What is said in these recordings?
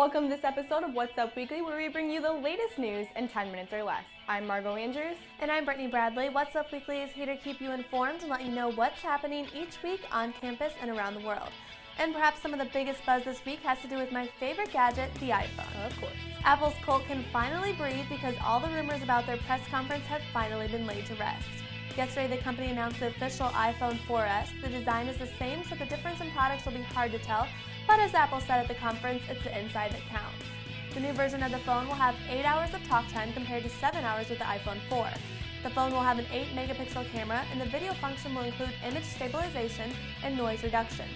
Welcome to this episode of What's Up Weekly, where we bring you the latest news in 10 minutes or less. I'm Margo. And I'm Brittany Bradley. What's Up Weekly is here to keep you informed and let you know what's happening each week on campus and around the world. And perhaps some of the biggest buzz this week has to do with my favorite gadget, the iPhone. Of course. Apple's Colt can finally breathe because all the rumors about their press conference have finally been laid to rest. Yesterday, the company announced the official iPhone 4S. The design is the same, so the difference in products will be hard to tell, but as Apple said at the conference, it's the inside that counts. The new version of the phone will have 8 hours of talk time compared to 7 hours with the iPhone 4. The phone will have an 8-megapixel camera, and the video function will include image stabilization and noise reduction.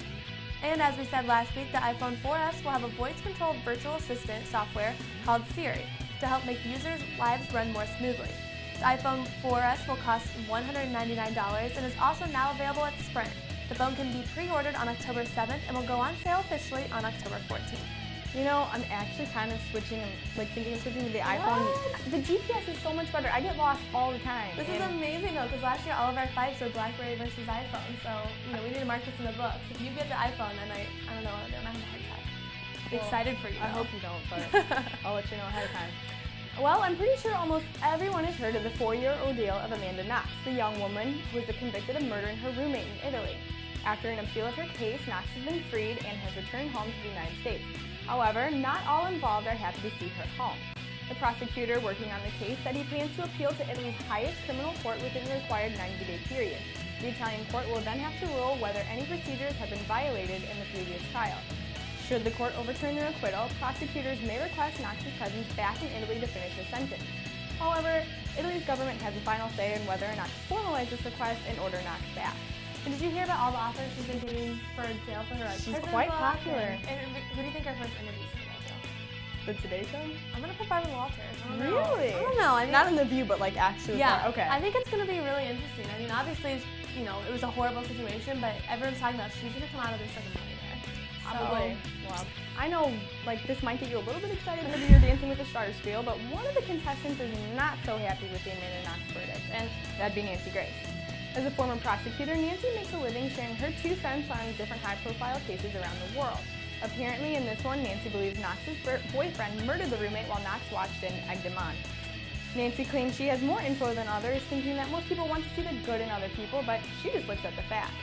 And as we said last week, the iPhone 4S will have a voice-controlled virtual assistant software called Siri to help make users' lives run more smoothly. The iPhone 4S will cost $199 and is also now available at Sprint. The phone can be pre-ordered on October 7th and will go on sale officially on October 14th. You know, I'm actually kind of thinking of switching to the iPhone. The GPS is so much better. I get lost all the time. This is amazing though, because last year all of our fights were BlackBerry versus iPhone. So, we need to mark this in the books. If you get the iPhone, I don't know what I'll do. I might have a heart attack. Well, excited for you. I hope you don't, but I'll let you know ahead of time. Well, I'm pretty sure almost everyone has heard of the 4-year ordeal of Amanda Knox, the young woman who was convicted of murdering her roommate in Italy. After an appeal of her case, Knox has been freed and has returned home to the United States. However, not all involved are happy to see her home. The prosecutor working on the case said he plans to appeal to Italy's highest criminal court within the required 90-day period. The Italian court will then have to rule whether any procedures have been violated in the previous trial. Should the court overturn their acquittal, prosecutors may request Knox's presence back in Italy to finish his sentence. However, Italy's government has the final say on whether or not to formalize this request and order Knox back. And did you hear about all the offers she's been getting for jail for her She's prison quite book? popular. And who do you think our first interview's going to go to? The Today Show? I'm going to put Barbara Walters. Really? I don't know. Not in The View, but actually. Yeah. Okay. I think it's going to be really interesting. I mean, obviously, it was a horrible situation, but everyone's talking about she's going to come out of this like a millionaire. Probably. Well, I know, this might get you a little bit excited for your Dancing with the Stars feel, but one of the contestants is not so happy with the Amanda Knox verdict, and that'd be Nancy Grace. As a former prosecutor, Nancy makes a living sharing her 2 cents on different high-profile cases around the world. Apparently, in this one, Nancy believes Knox's boyfriend murdered the roommate while Knox watched and egged him on. Nancy claims she has more info than others, thinking that most people want to see the good in other people, but she just looks at the facts.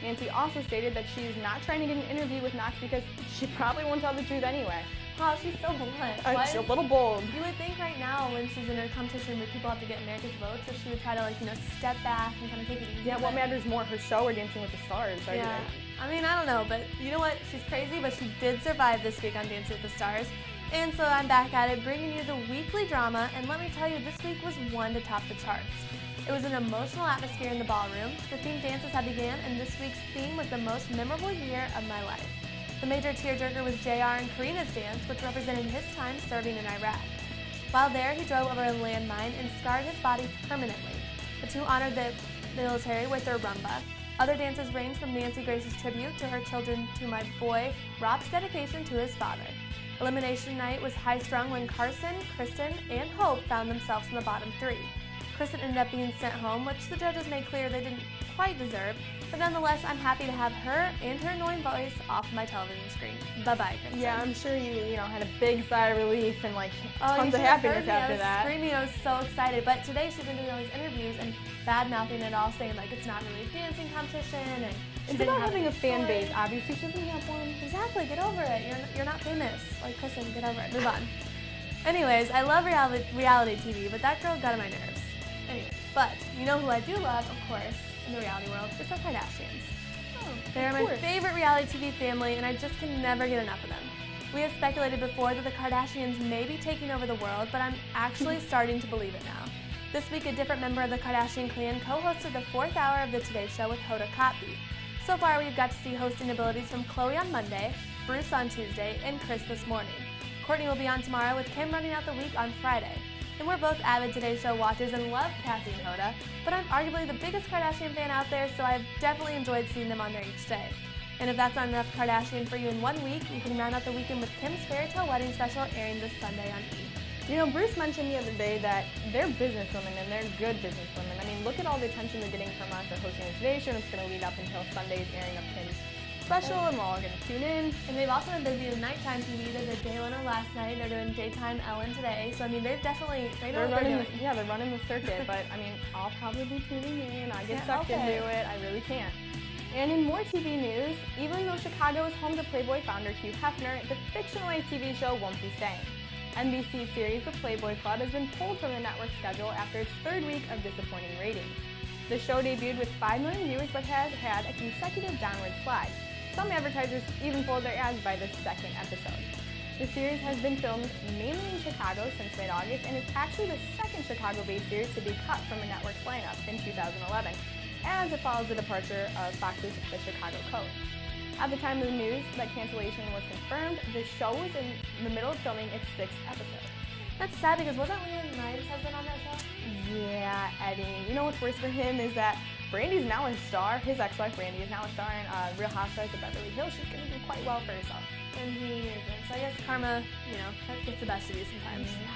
Nancy also stated that she is not trying to get an interview with Knox because she probably won't tell the truth anyway. Wow, she's so blunt. She's a little bold. You would think right now when she's in a competition where people have to get America's votes, that she would try to step back and kind of take it easy. Yeah, what matters more, her show or Dancing with the Stars? Yeah. I mean, I don't know, but you know what? She's crazy, but she did survive this week on Dancing with the Stars. And so I'm back at it, bringing you the weekly drama, and let me tell you, this week was one to top the charts. It was an emotional atmosphere in the ballroom. The themed dances had began, and this week's theme was the most memorable year of my life. The major tearjerker was JR and Karina's dance, which represented his time serving in Iraq. While there, he drove over a landmine and scarred his body permanently. The two honored the military with their rumba. Other dances ranged from Nancy Grace's tribute to her children to my boy Rob's dedication to his father. Elimination night was high-strung when Carson, Kristen, and Hope found themselves in the bottom 3. Kristen ended up being sent home, which the judges made clear they didn't quite deserve, but nonetheless, I'm happy to have her and her annoying voice off my television screen. Bye-bye, Kristen. Yeah, I'm sure you had a big sigh of relief and tons of you happiness heard me. after that. I was screaming, I was so excited. But today she's been doing all these interviews and bad-mouthing it all, saying it's not really a dancing competition and she it's didn't about have having a fan story. base. Obviously, she doesn't have one. Exactly, get over it. You're not famous. Kristen, get over it. Move on. Anyways, I love reality TV, but that girl got on my nerves. Anyways, but you know who I do love, of course, in the reality world, is the Kardashians. They are my favorite reality TV family, and I just can never get enough of them. We have speculated before that the Kardashians may be taking over the world, but I'm actually starting to believe it now. This week, a different member of the Kardashian clan co-hosted the 4th hour of the Today Show with Hoda Kotb. So far, we've got to see hosting abilities from Khloe on Monday, Bruce on Tuesday, and Kris this morning. Kourtney will be on tomorrow with Kim running out the week on Friday. And we're both avid Today Show watchers and love Kathy and Hoda, but I'm arguably the biggest Kardashian fan out there, so I've definitely enjoyed seeing them on there each day. And if that's not enough Kardashian for you in one week, you can round out the weekend with Kim's Fairy Tale Wedding Special airing this Sunday on E! Bruce mentioned the other day that they're businesswomen and they're good businesswomen. I mean, look at all the attention they're getting from us. They're hosting a Today Show, and it's going to lead up until Sunday's airing of Kim's special, and we're all going to tune in. And they've also been busy with nighttime TV. They did Jay Leno last night. They're doing daytime Ellen today. So, I mean, they know what they're doing. They're running the circuit. But, I mean, I'll probably be tuning in. I get sucked into it. I really can't. And in more TV news, even though Chicago is home to Playboy founder Hugh Hefner, the fictionalized TV show won't be staying. NBC's series The Playboy Club has been pulled from the network's schedule after its third week of disappointing ratings. The show debuted with 5 million viewers but has had a consecutive downward slide. Some advertisers even pulled their ads by the second episode. The series has been filmed mainly in Chicago since mid-August and is actually the second Chicago-based series to be cut from a network's lineup in 2011, as it follows the departure of Fox's The Chicago Code. At the time of the news that cancellation was confirmed, the show was in the middle of filming its 6th episode. That's sad because wasn't Leah Knives husband on that show? Yeah, Eddie. You know what's worse for him is that Brandy's now a star. His ex-wife Brandy is now a star in Real Housewives of Beverly Hills. She's going to do quite well for herself. And he isn't. So I guess karma, gets the best of you sometimes. Yeah.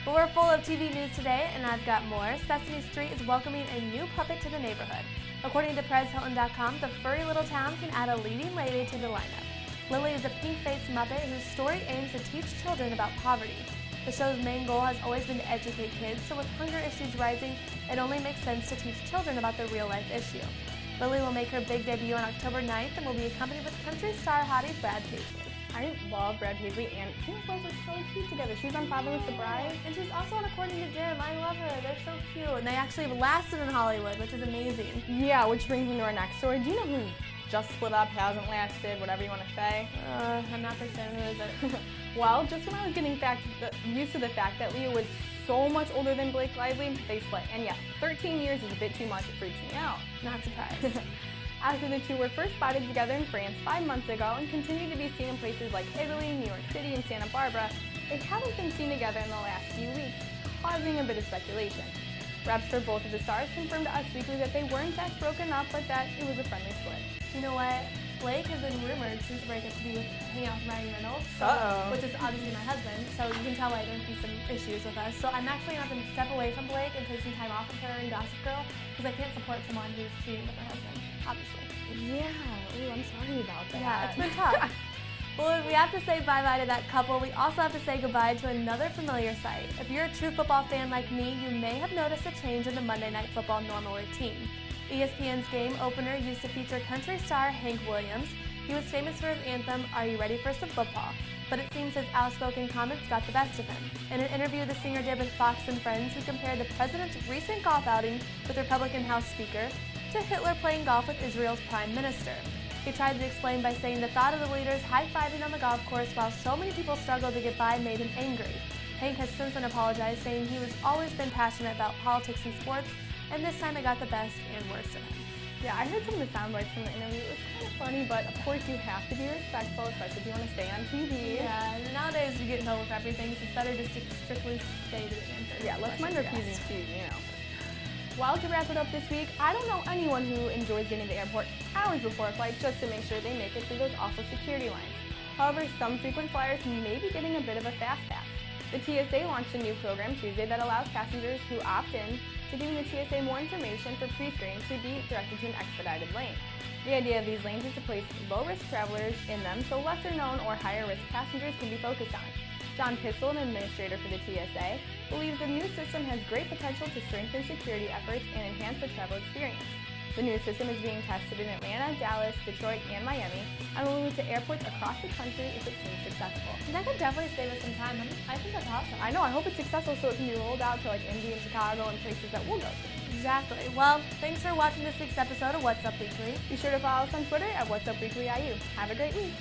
But we're full of TV news today, and I've got more. Sesame Street is welcoming a new puppet to the neighborhood. According to PresHilton.com, the furry little town can add a leading lady to the lineup. Lily is a pink-faced Muppet whose story aims to teach children about poverty. The show's main goal has always been to educate kids, so with hunger issues rising, it only makes sense to teach children about the real-life issue. Lily will make her big debut on October 9th and will be accompanied with country star hottie Brad Paisley. I love Brad Paisley, and he and his wife are so cute together. She's on Father with the Bride. And she's also on According to Jim. I love her. They're so cute. And they actually have lasted in Hollywood, which is amazing. Yeah, which brings me to our next story. Do you know who just split up, hasn't lasted, whatever you want to say? I'm not for certain. Who is it? Well, just when I was getting used to the fact that Leah was so much older than Blake Lively, they split. And yes, 13 years is a bit too much. It freaks me out. Not surprised. After the two were first spotted together in France 5 months ago and continue to be seen in places like Italy, New York City, and Santa Barbara, they haven't been seen together in the last few weeks, causing a bit of speculation. Reps for both of the stars confirmed to Us Weekly that they were in fact broken up, but that it was a friendly split. You know what? Blake has been rumored since the breakup to be hanging out with Ryan Reynolds, which is obviously my husband, so you can tell why there would be some issues with us. So I'm actually going to have to step away from Blake and take some time off of her and Gossip Girl, because I can't support someone who's cheating with her husband, obviously. Yeah, ooh, I'm sorry about that. Yeah, it's been tough. Well, we have to say bye-bye to that couple. We also have to say goodbye to another familiar sight. If you're a true football fan like me, you may have noticed a change in the Monday Night Football normal routine. ESPN's game opener used to feature country star Hank Williams. He was famous for his anthem, "Are You Ready for Some Football?" But it seems his outspoken comments got the best of him. In an interview the singer did with Fox and Friends, he compared the president's recent golf outing with Republican House Speaker to Hitler playing golf with Israel's prime minister. He tried to explain by saying the thought of the leaders high-fiving on the golf course while so many people struggled to get by made him angry. Hank has since then apologized, saying he has always been passionate about politics and sports, and this time it got the best and worst of him. Yeah, I heard some of the sound bites from the interview. It was kind of funny, but of course you have to be respectful, especially if you want to stay on TV. Yeah, and nowadays you get in trouble with everything, so it's better just to strictly stay to the answer. Yeah, let's mind our P's and Q's, you know. Well, to wrap it up this week, I don't know anyone who enjoys getting to the airport hours before a flight just to make sure they make it through those awful security lines. However, some frequent flyers may be getting a bit of a fast pass. The TSA launched a new program Tuesday that allows passengers who opt in to giving the TSA more information for pre-screening to be directed to an expedited lane. The idea of these lanes is to place low-risk travelers in them so lesser-known or higher-risk passengers can be focused on. John Pistol, an administrator for the TSA, believes the new system has great potential to strengthen security efforts and enhance the travel experience. The new system is being tested in Atlanta, Dallas, Detroit, and Miami, and will move to airports across the country if it seems successful. And that could definitely save us some time. I think that's awesome. I know, I hope it's successful so it can be rolled out to like Indy and Chicago and places that we'll go to. Exactly. Well, thanks for watching this week's episode of What's Up Weekly. Be sure to follow us on Twitter at What's Up Weekly IU. Have a great week.